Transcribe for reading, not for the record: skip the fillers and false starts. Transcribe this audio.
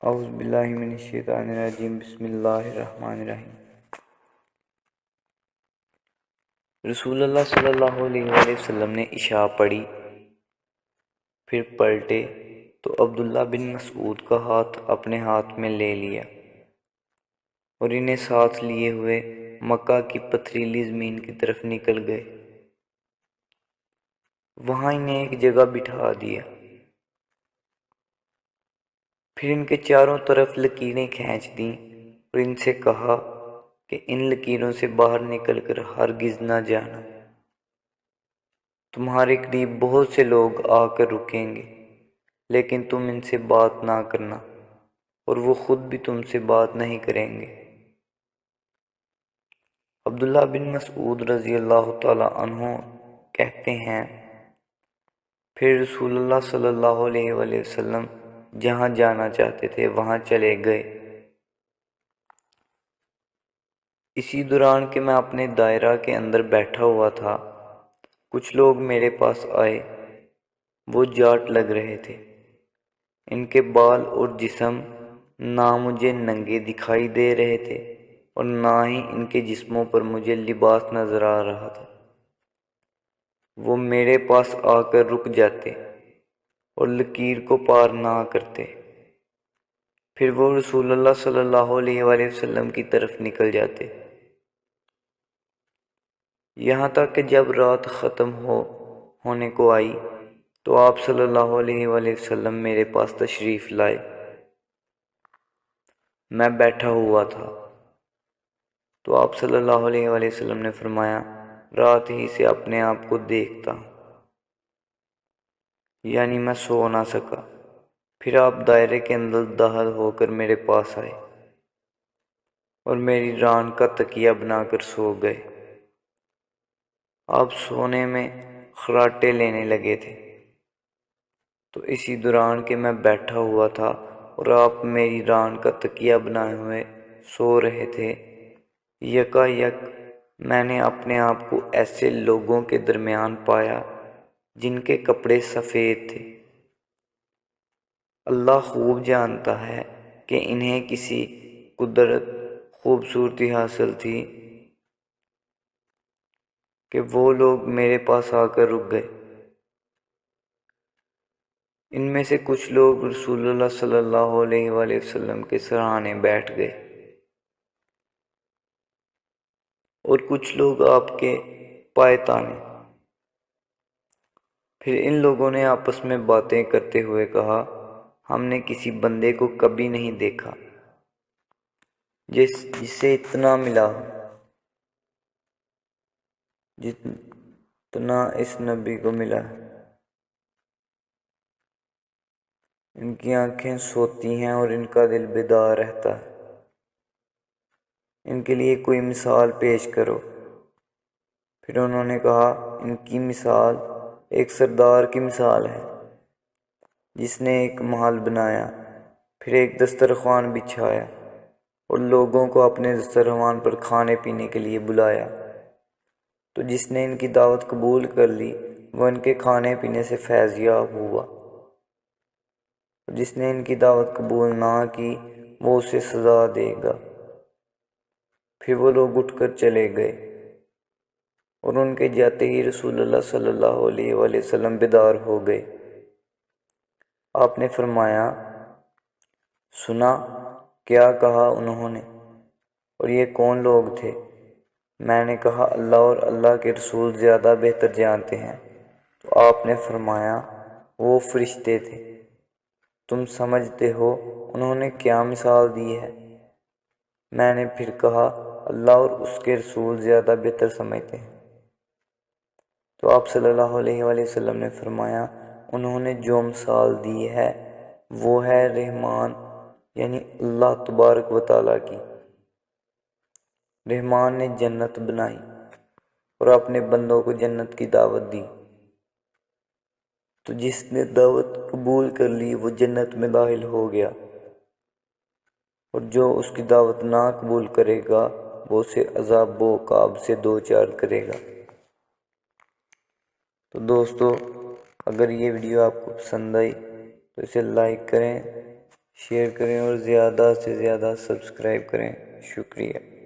اعوذ باللہ من الشیطان الرجیم، بسم اللہ الرحمن الرحیم۔ رسول اللہ صلی اللہ علیہ وآلہ وسلم نے عشاء پڑھی، پھر پلٹے تو عبداللہ بن مسعود کا ہاتھ اپنے ہاتھ میں لے لیا اور انہیں ساتھ لیے ہوئے مکہ کی پتھریلی زمین کی طرف نکل گئے۔ وہاں انہیں ایک جگہ بٹھا دیا، پھر ان کے چاروں طرف لکیریں کھینچ دیں اور ان سے کہا کہ ان لکیروں سے باہر نکل کر ہرگز نہ جانا۔ تمہارے قریب بہت سے لوگ آ کر رکیں گے، لیکن تم ان سے بات نہ کرنا اور وہ خود بھی تم سے بات نہیں کریں گے۔ عبداللہ بن مسعود رضی اللہ تعالی عنہ کہتے ہیں، پھر رسول اللہ صلی اللہ علیہ وآلہ وسلم جہاں جانا چاہتے تھے وہاں چلے گئے۔ اسی دوران کہ میں اپنے دائرہ کے اندر بیٹھا ہوا تھا، کچھ لوگ میرے پاس آئے۔ وہ جاٹ لگ رہے تھے، ان کے بال اور جسم نہ مجھے ننگے دکھائی دے رہے تھے اور نہ ہی ان کے جسموں پر مجھے لباس نظر آ رہا تھا۔ وہ میرے پاس آ کر رک جاتے اور لکیر کو پار نہ کرتے، پھر وہ رسول اللہ صلی اللہ علیہ وآلہ وسلم کی طرف نکل جاتے، یہاں تک کہ جب رات ختم ہونے کو آئی تو آپ صلی اللہ علیہ وآلہ وسلم میرے پاس تشریف لائے۔ میں بیٹھا ہوا تھا تو آپ صلی اللہ علیہ وآلہ وسلم نے فرمایا، رات ہی سے اپنے آپ کو دیکھتا ہوں، یعنی میں سو نہ سکا۔ پھر آپ دائرے کے اندر داخل ہو کر میرے پاس آئے اور میری ران کا تکیہ بنا کر سو گئے۔ آپ سونے میں خراٹے لینے لگے تھے، تو اسی دوران کہ میں بیٹھا ہوا تھا اور آپ میری ران کا تکیہ بنائے ہوئے سو رہے تھے، یکا یک میں نے اپنے آپ کو ایسے لوگوں کے درمیان پایا جن کے کپڑے سفید تھے۔ اللہ خوب جانتا ہے کہ انہیں کسی قدرت خوبصورتی حاصل تھی کہ وہ لوگ میرے پاس آ کر رک گئے۔ ان میں سے کچھ لوگ رسول اللہ صلی اللہ علیہ وآلہ وسلم کے سرانے بیٹھ گئے اور کچھ لوگ آپ کے پائے تانے۔ پھر ان لوگوں نے آپس میں باتیں کرتے ہوئے کہا، ہم نے کسی بندے کو کبھی نہیں دیکھا جسے اتنا ملا ہو جتنا اس نبی کو ملا ہے۔ ان کی آنکھیں سوتی ہیں اور ان کا دل بیدار رہتا ہے۔ ان کے لیے کوئی مثال پیش کرو۔ پھر انہوں نے کہا، ان کی مثال ایک سردار کی مثال ہے جس نے ایک محل بنایا، پھر ایک دسترخوان بچھایا اور لوگوں کو اپنے دسترخوان پر کھانے پینے کے لیے بلایا، تو جس نے ان کی دعوت قبول کر لی وہ ان کے کھانے پینے سے فیض یاب ہوا، اور جس نے ان کی دعوت قبول نہ کی وہ اسے سزا دے گا۔ پھر وہ لوگ اٹھ کر چلے گئے اور ان کے جاتے ہی رسول اللہ صلی اللہ علیہ وآلہ وسلم بیدار ہو گئے۔ آپ نے فرمایا، سنا کیا کہا انہوں نے، اور یہ کون لوگ تھے؟ میں نے کہا، اللہ اور اللہ کے رسول زیادہ بہتر جانتے ہیں۔ تو آپ نے فرمایا، وہ فرشتے تھے۔ تم سمجھتے ہو انہوں نے کیا مثال دی ہے؟ میں نے پھر کہا، اللہ اور اس کے رسول زیادہ بہتر سمجھتے ہیں۔ تو آپ صلی اللہ علیہ وآلہ وسلم نے فرمایا، انہوں نے جو مثال دی ہے وہ ہے رحمان، یعنی اللہ تبارک و تعالیٰ کی۔ رحمان نے جنت بنائی اور اپنے بندوں کو جنت کی دعوت دی، تو جس نے دعوت قبول کر لی وہ جنت میں داخل ہو گیا، اور جو اس کی دعوت نہ قبول کرے گا وہ اسے عذاب و عقاب سے دوچار کرے گا۔ تو دوستو، اگر یہ ویڈیو آپ کو پسند آئی تو اسے لائک کریں، شیئر کریں اور زیادہ سے زیادہ سبسکرائب کریں. شکریہ.